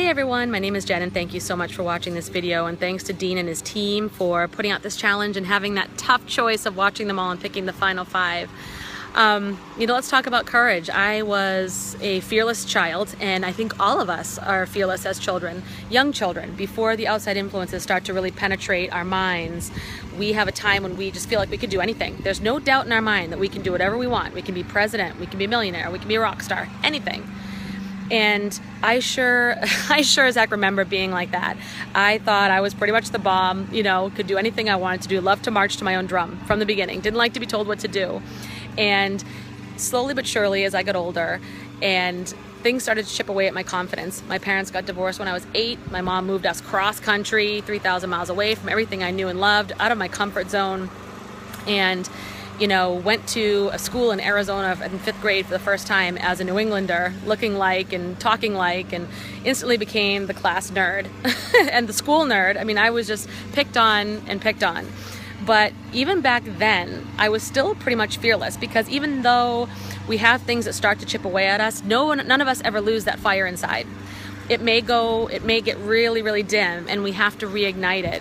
Hey everyone, my name is Jen and thank you so much for watching this video, and thanks to Dean and his team for putting out this challenge and having that tough choice of watching them all and picking the final 5. Let's talk about courage. I was a fearless child, and I think all of us are fearless as children, young children. Before the outside influences start to really penetrate our minds, we have a time when we just feel like we could do anything. There's no doubt in our mind that we can do whatever we want. We can be president, we can be a millionaire, we can be a rock star, anything. And I sure as heck remember being like that. I thought I was pretty much the bomb, could do anything I wanted to do, loved to march to my own drum from the beginning, didn't like to be told what to do. And slowly but surely as I got older and things started to chip away at my confidence. My parents got divorced when I was 8. My mom moved us cross country, 3,000 miles away from everything I knew and loved, out of my comfort zone. And went to a school in Arizona in 5th grade for the first time as a New Englander, looking like and talking like, and instantly became the class nerd and the school nerd. I mean, I was just picked on and picked on. But even back then, I was still pretty much fearless, because even though we have things that start to chip away at us, none of us ever lose that fire inside. It may get really, really dim, and we have to reignite it.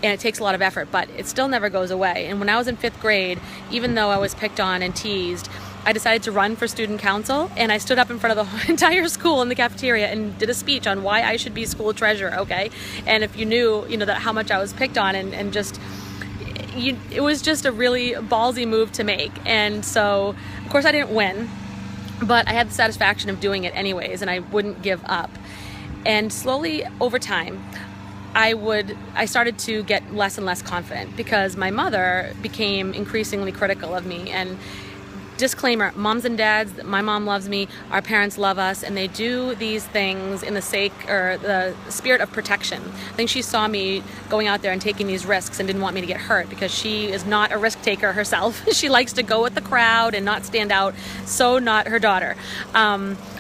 And it takes a lot of effort, but it still never goes away. And when I was in 5th grade, even though I was picked on and teased, I decided to run for student council, and I stood up in front of the entire school in the cafeteria and did a speech on why I should be school treasurer, okay? And if you knew, that how much I was picked on, and just, it was just a really ballsy move to make. And so, of course I didn't win, but I had the satisfaction of doing it anyways, and I wouldn't give up. And slowly over time, I started to get less and less confident, because my mother became increasingly critical of me. And disclaimer, moms and dads, my mom loves me, our parents love us, and they do these things in the spirit of protection. I think she saw me going out there and taking these risks and didn't want me to get hurt, because she is not a risk taker herself. She likes to go with the crowd and not stand out, so not her daughter.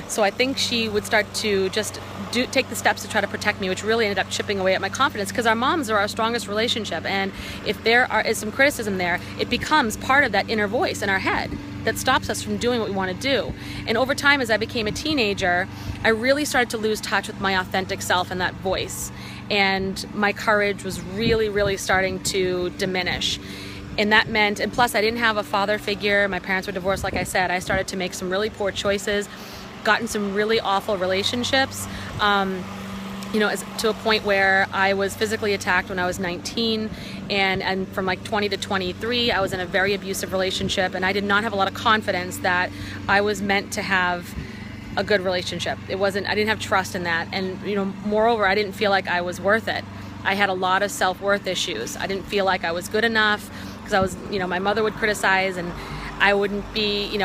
So I think she would start to just take the steps to try to protect me, which really ended up chipping away at my confidence, because our moms are our strongest relationship. And if there is some criticism there, it becomes part of that inner voice in our head that stops us from doing what we want to do. And over time, as I became a teenager, I really started to lose touch with my authentic self and that voice. And my courage was really, really starting to diminish. And that meant, and plus I didn't have a father figure. My parents were divorced, like I said. I started to make some really poor choices, got in some really awful relationships, to a point where I was physically attacked when I was 19, and from like 20 to 23, I was in a very abusive relationship, and I did not have a lot of confidence that I was meant to have a good relationship. I didn't have trust in that, and moreover, I didn't feel like I was worth it. I had a lot of self-worth issues. I didn't feel like I was good enough, because I was, my mother would criticize, and I wouldn't be,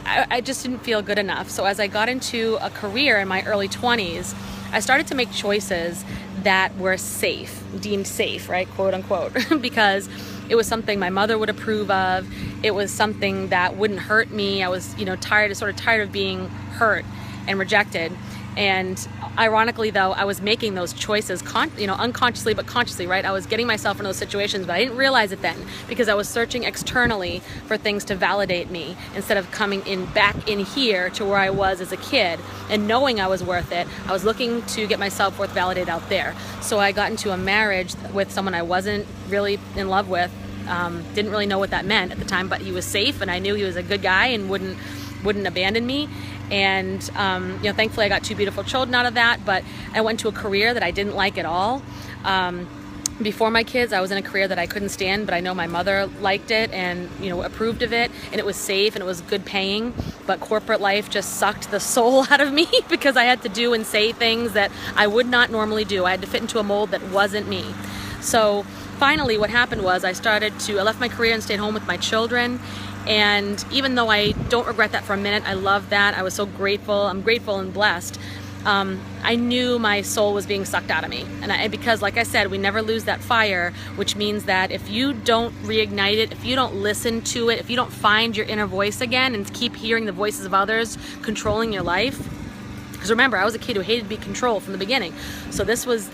I just didn't feel good enough. So as I got into a career in my early 20s, I started to make choices that were safe, deemed safe, right, quote unquote, because it was something my mother would approve of. It was something that wouldn't hurt me. I was, tired of being hurt and rejected. And ironically, though, I was making those choices, unconsciously but consciously, right? I was getting myself in those situations, but I didn't realize it then, because I was searching externally for things to validate me, instead of coming back in here to where I was as a kid and knowing I was worth it. I was looking to get my self-worth validated out there. So I got into a marriage with someone I wasn't really in love with. Didn't really know what that meant at the time, but he was safe, and I knew he was a good guy and wouldn't abandon me. And thankfully I got 2 beautiful children out of that, but I went to a career that I didn't like at all. Before my kids, I was in a career that I couldn't stand, but I know my mother liked it and approved of it, and it was safe and it was good paying. But corporate life just sucked the soul out of me, because I had to do and say things that I would not normally do. I had to fit into a mold that wasn't me. So finally what happened was I left my career and stayed home with my children. And even though I don't regret that for a minute, I love that. I was so grateful. I'm grateful and blessed. I knew my soul was being sucked out of me. And because, like I said, we never lose that fire, which means that if you don't reignite it, if you don't listen to it, if you don't find your inner voice again and keep hearing the voices of others controlling your life, because remember, I was a kid who hated to be controlled from the beginning. So this was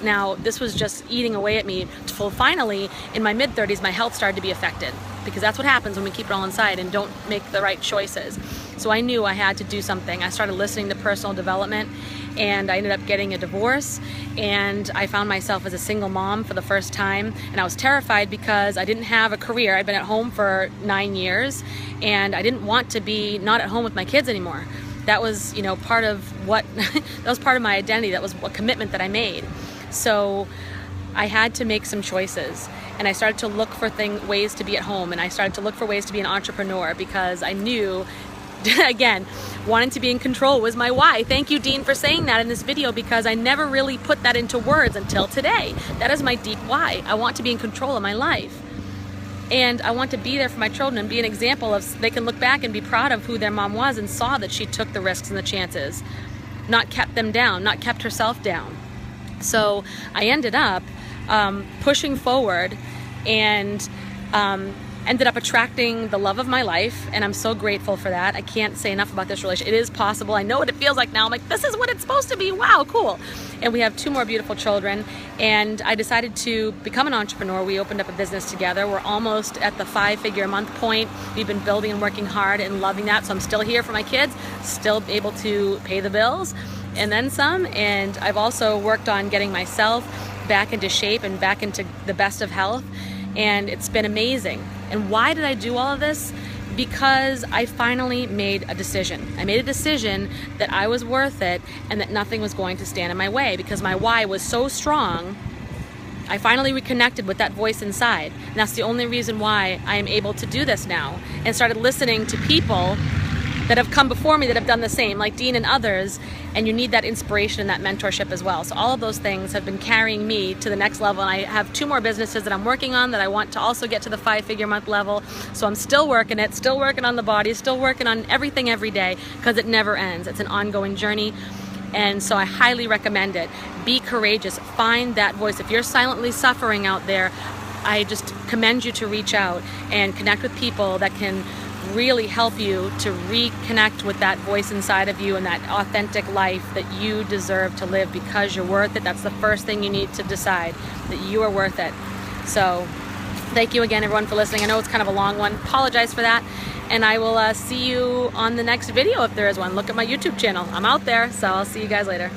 just eating away at me. Finally, in my mid-30s, my health started to be affected, because that's what happens when we keep it all inside and don't make the right choices. So I knew I had to do something. I started listening to personal development, and I ended up getting a divorce, and I found myself as a single mom for the first time, and I was terrified because I didn't have a career. I'd been at home for 9 years, and I didn't want to be not at home with my kids anymore. That was, you know, part of what, that was part of my identity. That was a commitment that I made. So I had to make some choices, and I started to look for ways to be at home, and I started to look for ways to be an entrepreneur, because I knew, again, wanting to be in control was my why. Thank you, Dean, for saying that in this video, because I never really put that into words until today. That is my deep why. I want to be in control of my life. And I want to be there for my children and be an example of, they can look back and be proud of who their mom was and saw that she took the risks and the chances, not kept them down, not kept herself down. So I ended up pushing forward, and ended up attracting the love of my life, and I'm so grateful for that. I can't say enough about this relationship. It is possible. I know what it feels like now. I'm like, this is what it's supposed to be. Wow, cool. And we have 2 more beautiful children, and I decided to become an entrepreneur. We opened up a business together. We're almost at the 5-figure-a-month point. We've been building and working hard and loving that, so I'm still here for my kids, still able to pay the bills, and then some. And I've also worked on getting myself back into shape and back into the best of health, and it's been amazing. And why did I do all of this? Because I finally made a decision. I made a decision that I was worth it and that nothing was going to stand in my way, because my why was so strong. I finally reconnected with that voice inside, and that's the only reason why I am able to do this now, and started listening to people that have come before me that have done the same, like Dean and others, and you need that inspiration and that mentorship as well. So all of those things have been carrying me to the next level, and I have 2 more businesses that I'm working on that I want to also get to the 5-figure-a-month level. So I'm still working it, still working on the body, still working on everything every day, because it never ends. It's an ongoing journey, and so I highly recommend it. Be courageous, find that voice. If you're silently suffering out there, I just commend you to reach out and connect with people that can really help you to reconnect with that voice inside of you and that authentic life that you deserve to live, because you're worth it. That's the first thing you need to decide, that you are worth it. So thank you again, everyone, for listening. I know it's kind of a long one. Apologize for that. And I will see you on the next video if there is one. Look at my YouTube channel. I'm out there, so I'll see you guys later.